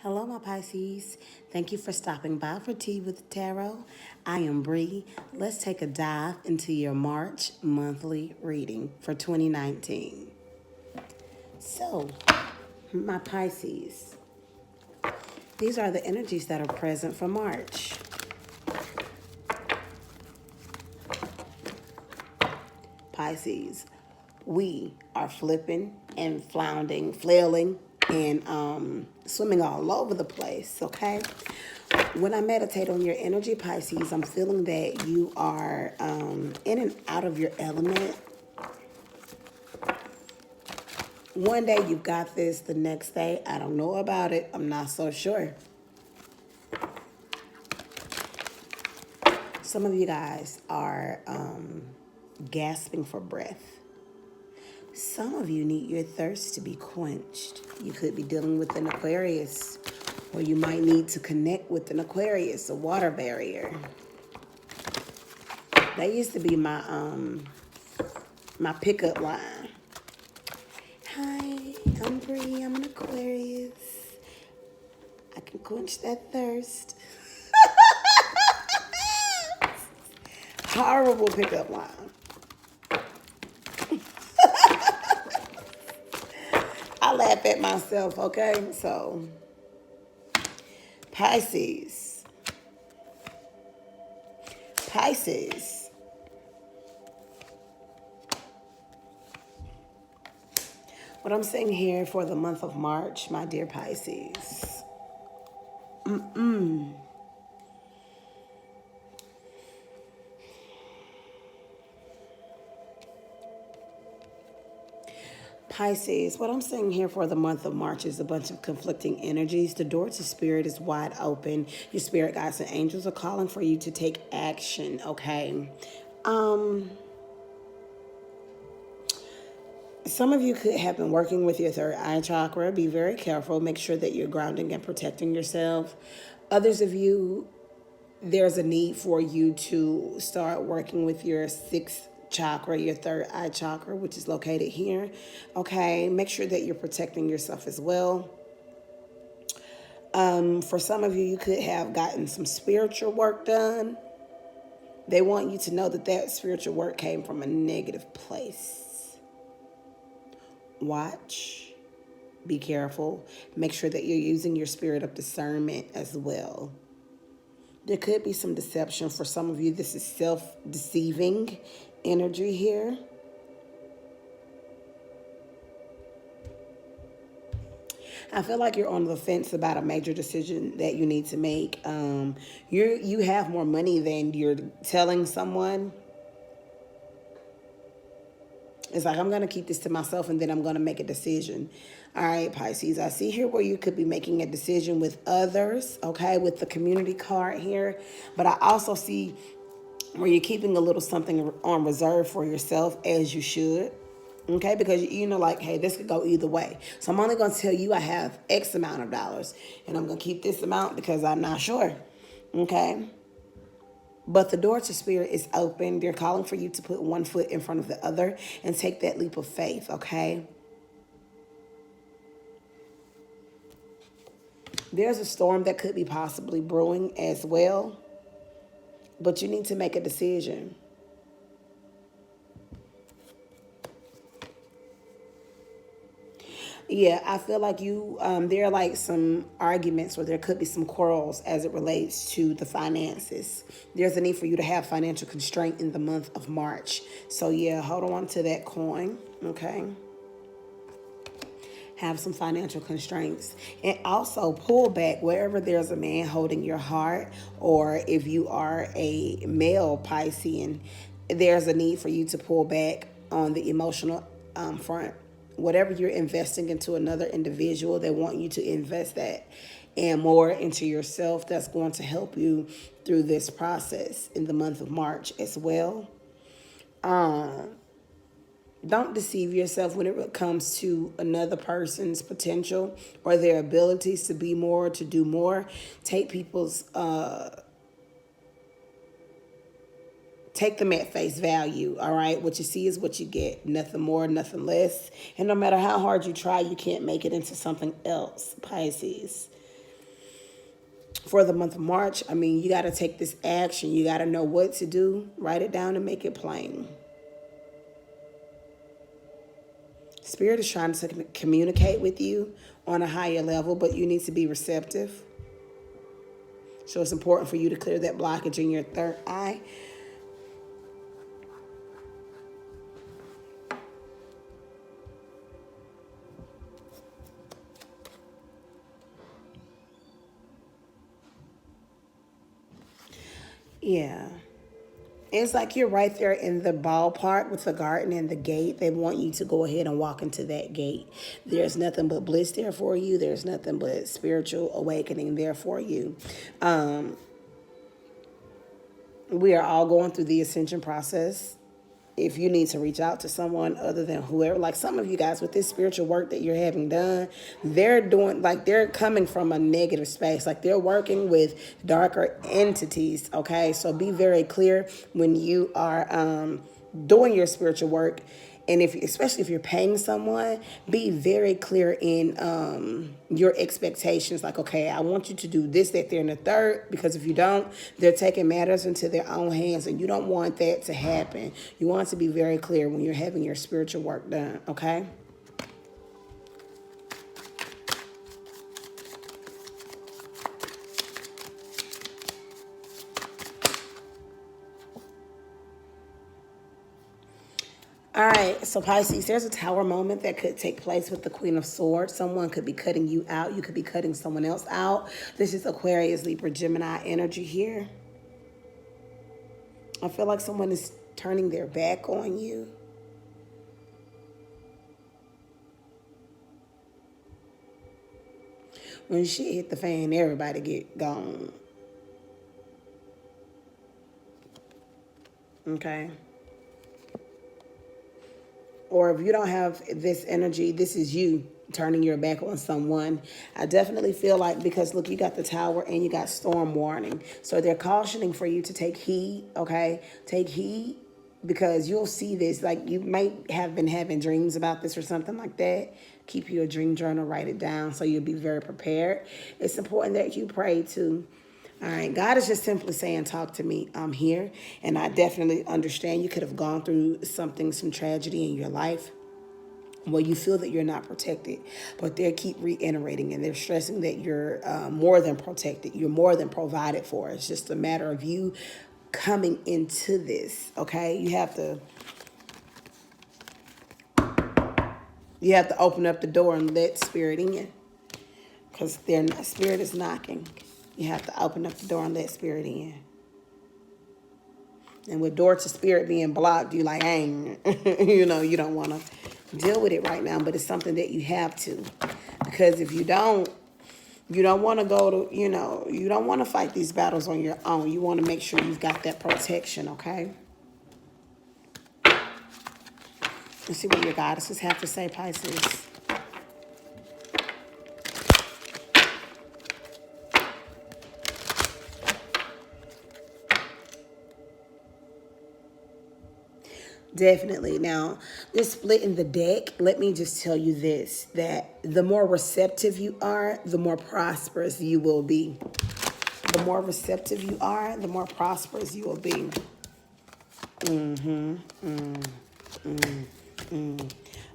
Hello, my Pisces. Thank you for stopping by for Tea with the Tarot. I am Bree. Let's take a dive into your March monthly reading for 2019. So, my Pisces, these are the energies that are present for March. Pisces, we are flipping and floundering, flailing, and swimming all over the place, okay? When I meditate on your energy, Pisces, I'm feeling that you are in and out of your element. One day you've got this, the next day, I don't know about it. I'm not so sure. Some of you guys are gasping for breath. Some of you need your thirst to be quenched. You could be dealing with an Aquarius, or you might need to connect with an Aquarius, a water barrier. That used to be my pickup line. Hi, I'm Bree. I'm an Aquarius. I can quench that thirst. Horrible pickup line. I laugh at myself, okay? So, Pisces. Pisces. What I'm saying here for the month of March, my dear Pisces. Pisces, what I'm saying here for the month of March is a bunch of conflicting energies. The door to spirit is wide open. Your spirit guides and angels are calling for you to take action, okay? Some of you could have been working with your third eye chakra. Be very careful. Make sure that you're grounding and protecting yourself. Others of you, there's a need for you to start working with your sixth chakra, your third eye chakra, which is located here. Okay, make sure that you're protecting yourself as well. For some of you, you could have gotten some spiritual work done. They want you to know that that spiritual work came from a negative place. Watch, be careful, make sure that you're using your spirit of discernment as well. There could be some deception for some of you. This is self-deceiving energy here. I feel like you're on the fence about a major decision that you need to make. You have more money than you're telling someone. It's like, I'm going to keep this to myself and then I'm going to make a decision. All right, Pisces, I see here where you could be making a decision with others, okay, with the community card here. But I also see where you're keeping a little something on reserve for yourself, as you should, okay, because you know, like, hey, this could go either way. So I'm only going to tell you I have X amount of dollars and I'm going to keep this amount because I'm not sure, okay? But the door to spirit is open. They're calling for you to put one foot in front of the other and take that leap of faith, okay? There's a storm that could be possibly brewing as well, but you need to make a decision. Yeah, I feel like there are like some arguments or there could be some quarrels as it relates to the finances. There's a need for you to have financial constraint in the month of March. So yeah, hold on to that coin, okay? Have some financial constraints. And also pull back wherever there's a man holding your heart, or if you are a male Piscean, there's a need for you to pull back on the emotional front. Whatever you're investing into another individual, they want you to invest that and more into yourself. That's going to help you through this process in the month of March as well. Don't deceive yourself when it comes to another person's potential or their abilities to be more, to do more. Take people's, take them at face value, all right? What you see is what you get. Nothing more, nothing less. And no matter how hard you try, you can't make it into something else, Pisces. for the month of March, I mean, you got to take this action. You got to know what to do. Write it down and make it plain. Spirit is trying to communicate with you on a higher level, but you need to be receptive. So it's important for you to clear that blockage in your third eye. Yeah. It's like you're right there in the ballpark with the garden and the gate. They want you to go ahead and walk into that gate. There's nothing but bliss there for you. There's nothing but spiritual awakening there for you. We are all going through the ascension process. If you need to reach out to someone other than whoever, like some of you guys with this spiritual work that you're having done, they're doing, like, they're coming from a negative space, like they're working with darker entities. Okay, so be very clear when you are doing your spiritual work. And if, especially if you're paying someone, be very clear in your expectations. Like, okay, I want you to do this, that, there, and the third, because if you don't, they're taking matters into their own hands, and you don't want that to happen. You want to be very clear when you're having your spiritual work done, okay? All right, so Pisces, there's a tower moment that could take place with the Queen of Swords. Someone could be cutting you out. You could be cutting someone else out. This is Aquarius, Libra, Gemini energy here. I feel like someone is turning their back on you. When shit hit the fan, everybody get gone. Okay? Or if you don't have this energy, this is you turning your back on someone. I definitely feel like, because look, you got the tower and you got storm warning. So they're cautioning for you to take heed, okay? Take heed, because you'll see this. Like, you might have been having dreams about this or something like that. Keep you a dream journal, write it down so you'll be very prepared. It's important that you pray too. All right, God is just simply saying, talk to me. I'm here, and I definitely understand you could have gone through something, some tragedy in your life where you feel that you're not protected, but they keep reiterating and they're stressing that you're more than protected. You're more than provided for. It's just a matter of you coming into this, okay? You have to open up the door and let spirit in, because spirit is knocking. You have to open up the door and let spirit in. And with door to spirit being blocked, you like, you don't want to deal with it right now, but it's something that you have to. Because if you don't want to go to, you don't want to fight these battles on your own. You want to make sure you've got that protection, okay? Let's see what your goddesses have to say, Pisces. Definitely. Now, this split in the deck, let me just tell you this, that the more receptive you are, the more prosperous you will be. The more receptive you are, the more prosperous you will be.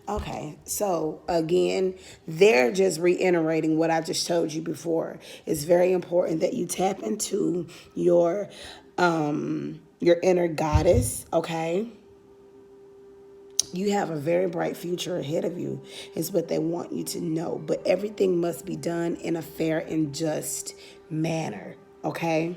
Okay, so again, they're just reiterating what I just told you before. It's very important that you tap into your inner goddess, okay? You have a very bright future ahead of you, is what they want you to know. But everything must be done in a fair and just manner, okay?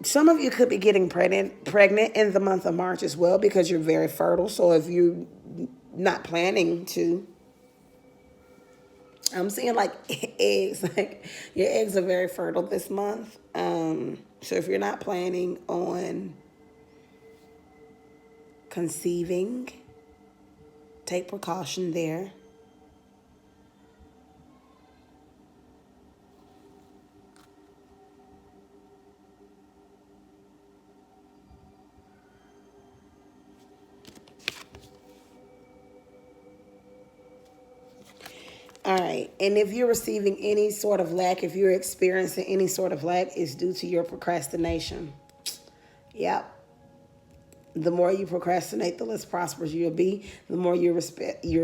Some of you could be getting pregnant in the month of March as well, because you're very fertile. So if you're not planning to, I'm seeing like eggs, like your eggs are very fertile this month. So if you're not planning on conceiving, take precaution there. All right. And if you're receiving any sort of lack, if you're experiencing any sort of lack, it's due to your procrastination. Yep. The more you procrastinate, the less prosperous you'll be. The more you're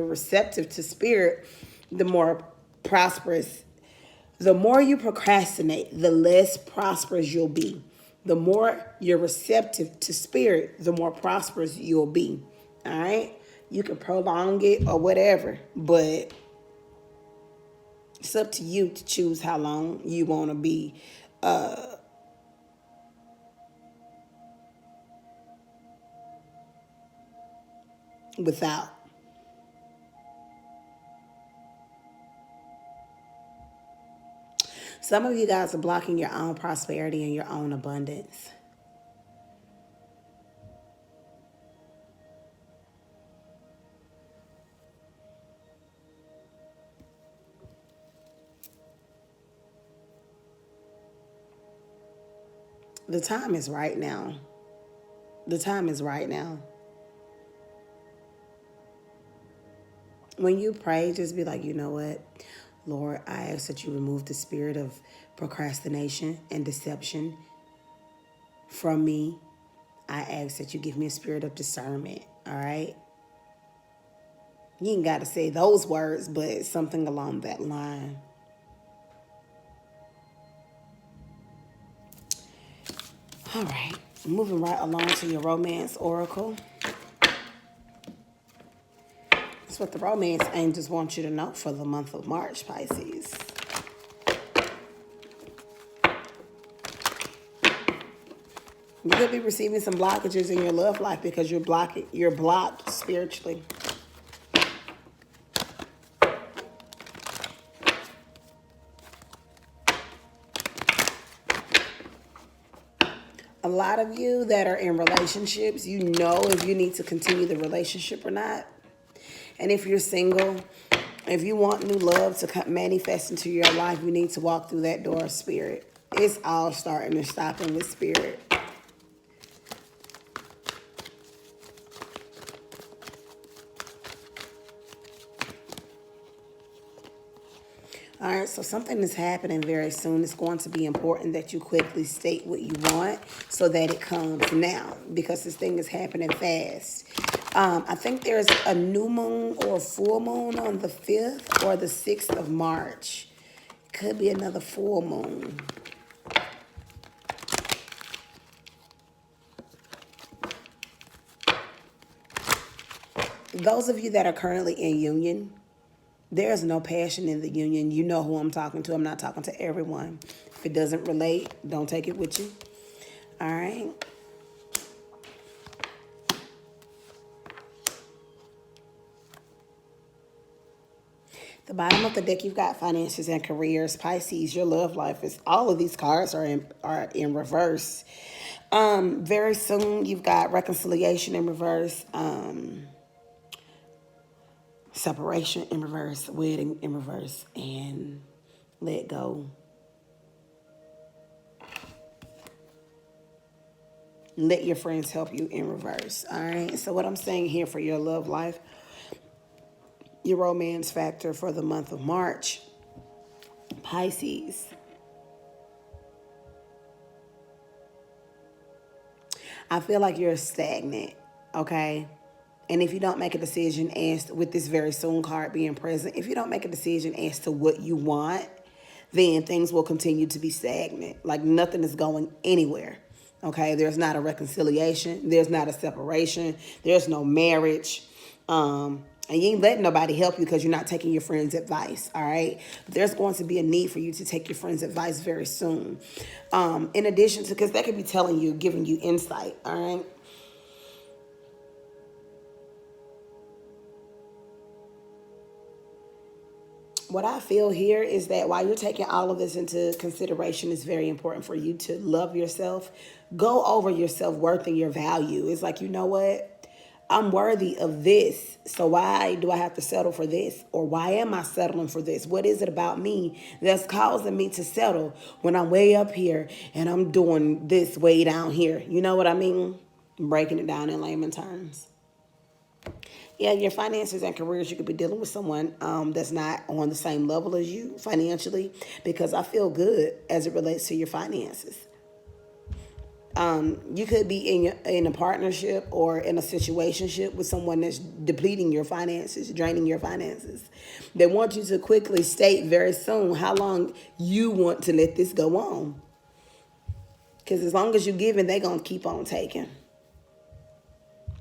receptive to spirit, the more prosperous. The more you procrastinate, the less prosperous you'll be. The more you're receptive to spirit, the more prosperous you'll be. All right? You can prolong it or whatever, but it's up to you to choose how long you want to be without. Some of you guys are blocking your own prosperity and your own abundance. The time is right now. The time is right now. When you pray, just be like, you know what? Lord, I ask that you remove the spirit of procrastination and deception from me. I ask that you give me a spirit of discernment, all right? You ain't got to say those words, but something along that line. All right, moving right along to your romance oracle. That's what the romance angels want you to know for the month of March, Pisces. You could be receiving some blockages in your love life because you're blocked spiritually. A lot of you that are in relationships, you know if you need to continue the relationship or not. And if you're single, if you want new love to manifest into your life, you need to walk through that door of spirit. It's all starting and stopping with spirit. All right, so something is happening very soon. It's going to be important that you quickly state what you want so that it comes now, because this thing is happening fast. I think there's a new moon or a full moon on the 5th or the 6th of March. Could be another full moon. Those of you that are currently in union, there's no passion in the union. You know who I'm talking to. I'm not talking to everyone. If it doesn't relate, don't take it with you. All right. The bottom of the deck, you've got finances and careers. Pisces, your love life is, all of these cards are in reverse. Very soon, you've got reconciliation in reverse. Separation in reverse, wedding in reverse, and let go. Let your friends help you in reverse. All right. So what I'm saying here for your love life, your romance factor for the month of March, Pisces. I feel like you're stagnant, okay? And if you don't make a decision as with this very soon card being present, if you don't make a decision as to what you want, then things will continue to be stagnant. Like nothing is going anywhere. Okay, there's not a reconciliation. There's not a separation. There's no marriage. And you ain't letting nobody help you because you're not taking your friend's advice, all right? There's going to be a need for you to take your friend's advice very soon. In addition to, because they could be telling you, giving you insight, all right? What I feel here is that while you're taking all of this into consideration, it's very important for you to love yourself. Go over your self-worth and your value. It's like, you know what? I'm worthy of this. So why do I have to settle for this? Or why am I settling for this? What is it about me that's causing me to settle when I'm way up here and I'm doing this way down here? You know what I mean? Breaking it down in layman terms. Yeah, your finances and careers, you could be dealing with someone that's not on the same level as you financially, because I feel good as it relates to your finances. You could be in a partnership or in a situationship with someone that's depleting your finances, draining your finances. They want you to quickly state very soon how long you want to let this go on. Because as long as you're giving, they're going to keep on taking.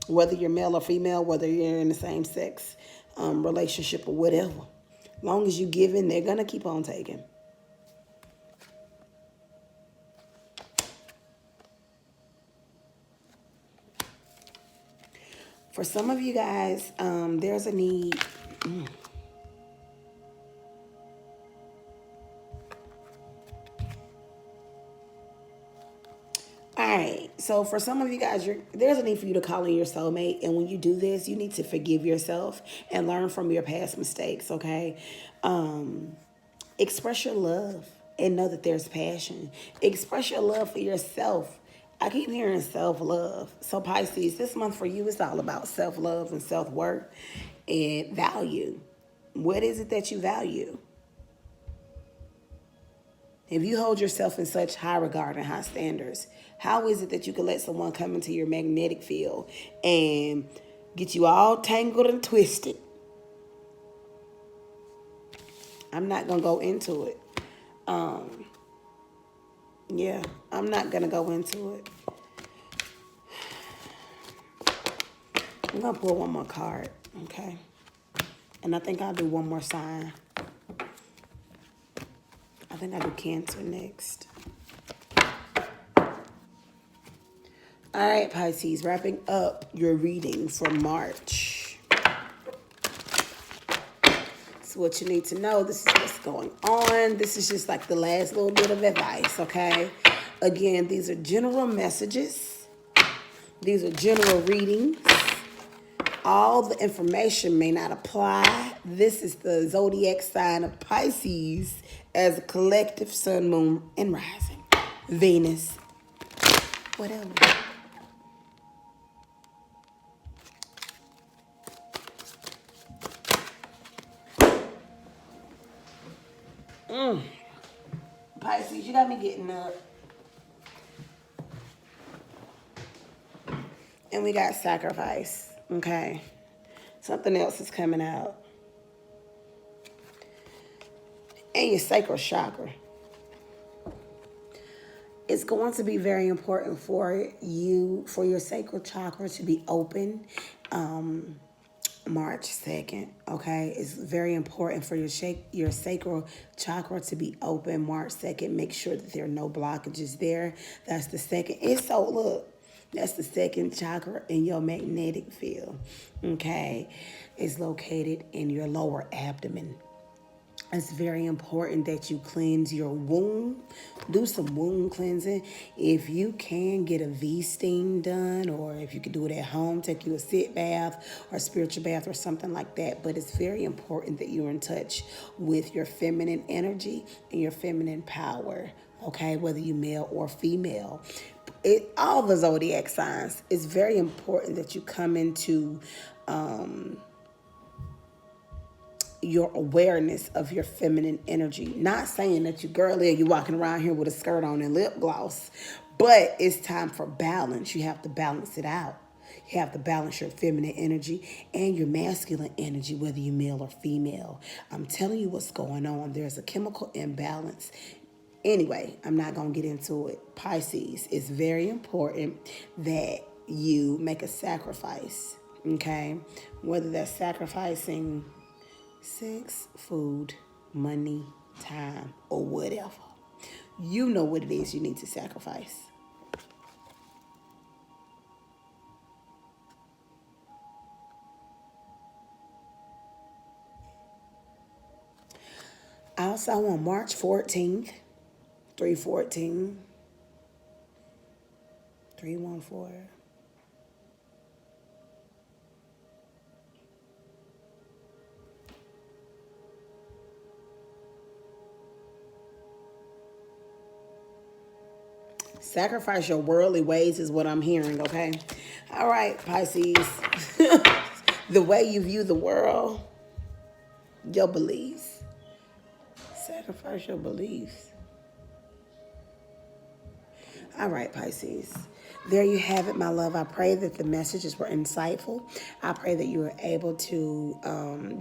Whether you're male or female, whether you're in the same sex relationship or whatever. As long as you're giving, they're going to keep on taking. For some of you guys, there's a need. All right. So for some of you guys, there's a need for you to call in your soulmate. And when you do this, you need to forgive yourself and learn from your past mistakes, okay? Express your love and know that there's passion. Express your love for yourself. I keep hearing self-love. So Pisces, this month for you is all about self-love and self-worth and value. What is it that you value? If you hold yourself in such high regard and high standards, how is it that you can let someone come into your magnetic field and get you all tangled and twisted? I'm not going to go into it. Yeah, I'm not going to go into it. I'm going to pull one more card, okay? And I think I'll do one more sign. I think I'll do Cancer next. All right, Pisces, wrapping up your reading for March. So what you need to know, this is what's going on. This is just like the last little bit of advice, okay? Again, these are general messages. These are general readings. All the information may not apply. This is the zodiac sign of Pisces as a collective sun, moon, and rising. Venus, whatever. Pisces, you got me getting up. And we got sacrifice, okay? Something else is coming out. And your sacral chakra. It's going to be very important for you, for your sacral chakra to be open March 2nd, okay? It's very important for your sacral chakra to be open March 2nd. Make sure that there are no blockages there. That's the second. That's the second chakra in your magnetic field, okay? It's located in your lower abdomen. It's very important that you cleanse your womb. Do some wound cleansing. If you can, get a V-steam done, or if you can do it at home, take you a sit bath or a spiritual bath or something like that. But it's very important that you're in touch with your feminine energy and your feminine power, okay? Whether you're male or female. All the zodiac signs, it's very important that you come into your awareness of your feminine energy. Not saying that you girly or you walking around here with a skirt on and lip gloss, but it's time for balance. You have to balance it out. You have to balance your feminine energy and your masculine energy, whether you're male or female. I'm telling you what's going on. There's a chemical imbalance. Anyway, I'm not going to get into it. Pisces, it's very important that you make a sacrifice, okay? Whether that's sacrificing sex, food, money, time, or whatever. You know what it is you need to sacrifice. Also on March 14th, 314, 314. Sacrifice your worldly ways is what I'm hearing, okay? All right, Pisces. The way you view the world, your beliefs. Sacrifice your beliefs. All right, Pisces. There you have it, my love. I pray that the messages were insightful. I pray that you were able to,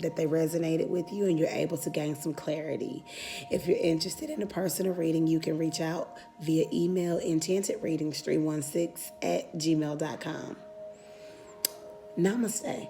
that they resonated with you and you're able to gain some clarity. If you're interested in a personal reading, you can reach out via email, enchantedreadings316 at gmail.com. Namaste.